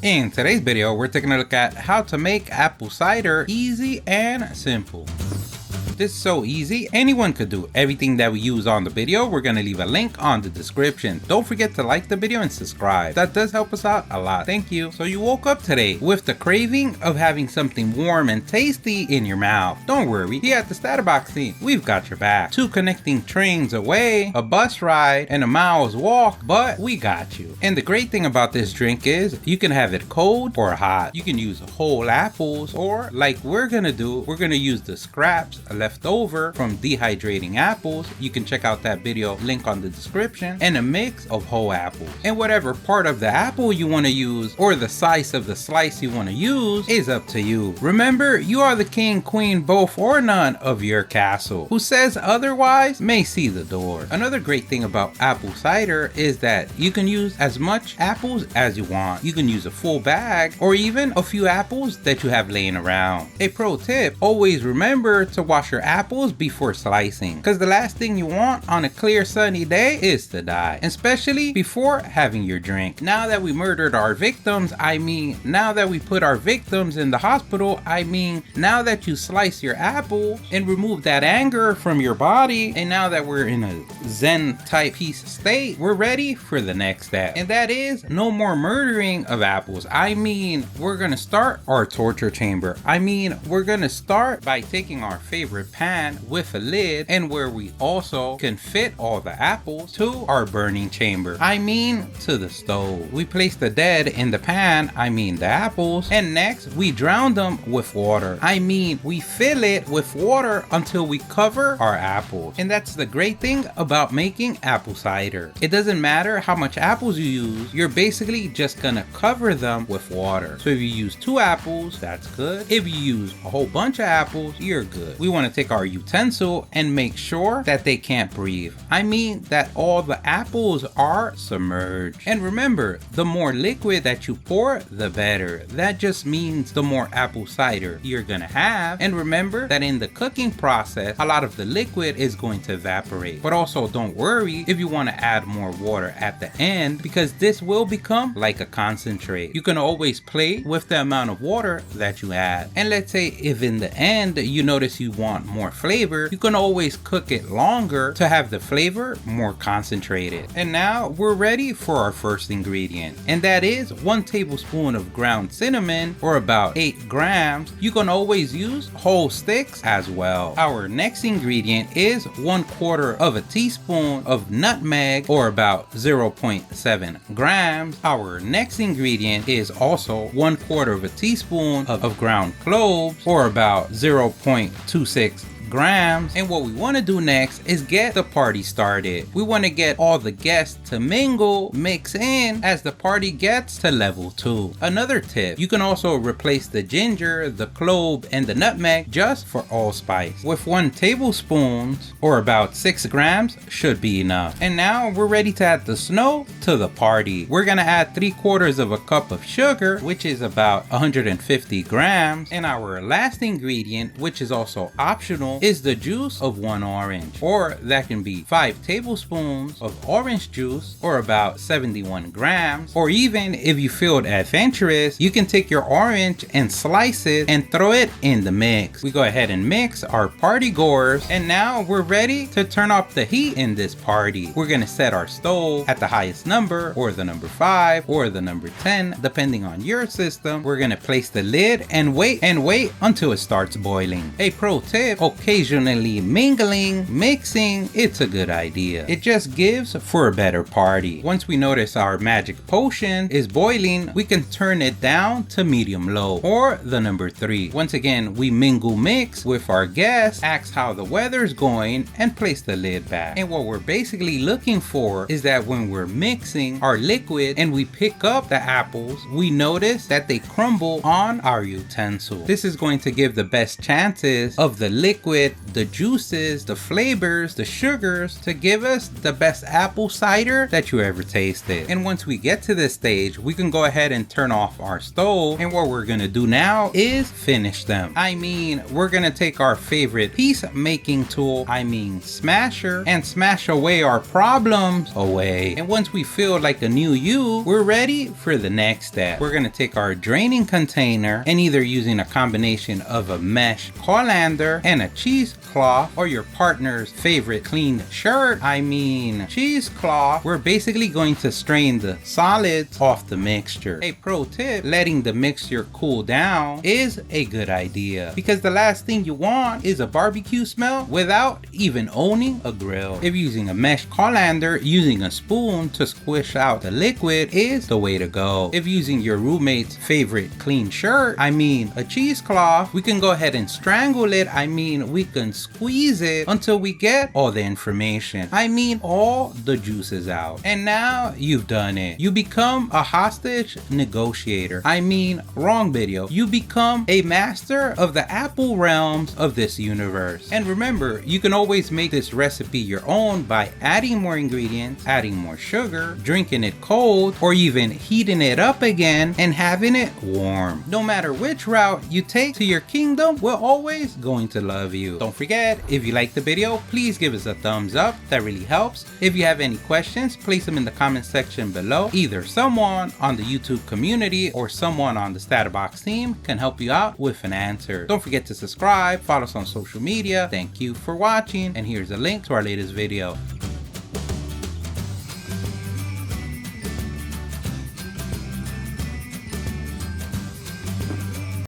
In today's video, we're taking a look at how to make apple cider easy and simple. This is so easy, anyone could do everything that we use on the video. We're going to leave a link on the description. Don't forget to like the video and subscribe. That does help us out a lot. Thank you. So you woke up today with the craving of having something warm and tasty in your mouth. Don't worry, here at the StatUpBox team, we've got your back. 2 connecting trains away, a bus ride, and a mile's walk, but we got you. And the great thing about this drink is you can have it cold or hot. You can use whole apples, or like we're going to do, we're going to use the scraps left over from dehydrating apples. You can check out that video, link on the description, and a mix of whole apples. And whatever part of the apple you want to use, or the size of the slice you want to use, is up to you. Remember, you are the king, queen, both or none of your castle. Who says otherwise may see the door. Another great thing about apple cider is that you can use as much apples as you want. You can use a full bag or even a few apples that you have laying around. A pro tip, always remember to wash your apples before slicing, because the last thing you want on a clear sunny day is to die, especially before having your drink. Now that we murdered our victims, I mean now that we put our victims in the hospital, I mean now that you slice your apple and remove that anger from your body, and now that we're in a zen type peace state, we're ready for the next step, and that is no more murdering of apples. I mean, we're gonna start our torture chamber. I mean, we're gonna start by taking our favorite pan with a lid, and where we also can fit all the apples, to our burning chamber. I mean to the stove. We place the dead in the pan, I mean the apples, and next we drown them with water. I mean we fill it with water until we cover our apples. And that's the great thing about making apple cider. It doesn't matter how much apples you use, you're basically just gonna cover them with water. So if you use 2 apples, that's good. If you use a whole bunch of apples, you're good. We want to take our utensil and make sure that they can't breathe. I mean that all the apples are submerged. And remember, the more liquid that you pour, the better. That just means the more apple cider you're gonna have. And remember that in the cooking process, a lot of the liquid is going to evaporate. But also don't worry if you want to add more water at the end, because this will become like a concentrate. You can always play with the amount of water that you add. And let's say if in the end you notice you want more flavor, you can always cook it longer to have the flavor more concentrated. And now we're ready for our first ingredient, and that is 1 tablespoon of ground cinnamon, or about 8 grams. You can always use whole sticks as well. Our next ingredient is 1/4 of a teaspoon of nutmeg, or about 0.7 grams. Our next ingredient is also 1/4 of a teaspoon of ground cloves, or about 0.26 grams. And what we want to do next is get the party started. We want to get all the guests to mingle, mix in as the party gets to level 2. Another tip, you can also replace the ginger, the clove, and the nutmeg just for allspice with 1 tablespoon, or about 6 grams should be enough. And now we're ready to add the snow to the party. We're gonna add 3/4 of a cup of sugar, which is about 150 grams. And our last ingredient, which is also optional, is the juice of 1 orange, or that can be 5 tablespoons of orange juice, or about 71 grams. Or even if you feel adventurous, you can take your orange and slice it and throw it in the mix. We go ahead and mix our party goers, and now we're ready to turn up the heat in this party. We're gonna set our stove at the highest number, or the number 5, or the number 10, depending on your system. We're gonna place the lid and wait until it starts boiling. A pro tip, occasionally mixing, it's a good idea. It just gives for a better party. Once we notice our magic potion is boiling, we can turn it down to medium low, or the number 3. Once again, we mix with our guests, ask how the weather's going, and place the lid back. And what we're basically looking for is that when we're mixing our liquid and we pick up the apples, we notice that they crumble on our utensil. This is going to give the best chances of the liquid with the juices, the flavors, the sugars to give us the best apple cider that you ever tasted. And once we get to this stage, we can go ahead and turn off our stove, and what we're gonna do now is finish them. I mean, we're gonna take our favorite piece making tool, smasher, and smash away our problems away. And once we feel like a new you, we're ready for the next step. We're gonna take our draining container and either using a combination of a mesh colander and a cheesecloth, or your partner's favorite clean shirt, cheesecloth, we're basically going to strain the solids off the mixture. A pro tip, letting the mixture cool down is a good idea, because the last thing you want is a barbecue smell without even owning a grill. If using a mesh colander, using a spoon to squish out the liquid is the way to go. If using your roommate's favorite clean shirt, a cheesecloth, we can go ahead and strangle it. We can squeeze it until we get all the information. All the juices out. And now you've done it. You become a hostage negotiator. Wrong video. You become a master of the apple realms of this universe. And remember, you can always make this recipe your own by adding more ingredients, adding more sugar, drinking it cold, or even heating it up again and having it warm. No matter which route you take to your kingdom, we're always going to love you. Don't forget, if you like the video, please give us a thumbs up. That really helps. If you have any questions, place them in the comment section below. Either someone on the YouTube community or someone on the StatUpBox team can help you out with an answer. Don't forget to subscribe, follow us on social media. Thank you for watching, and here's a link to our latest video.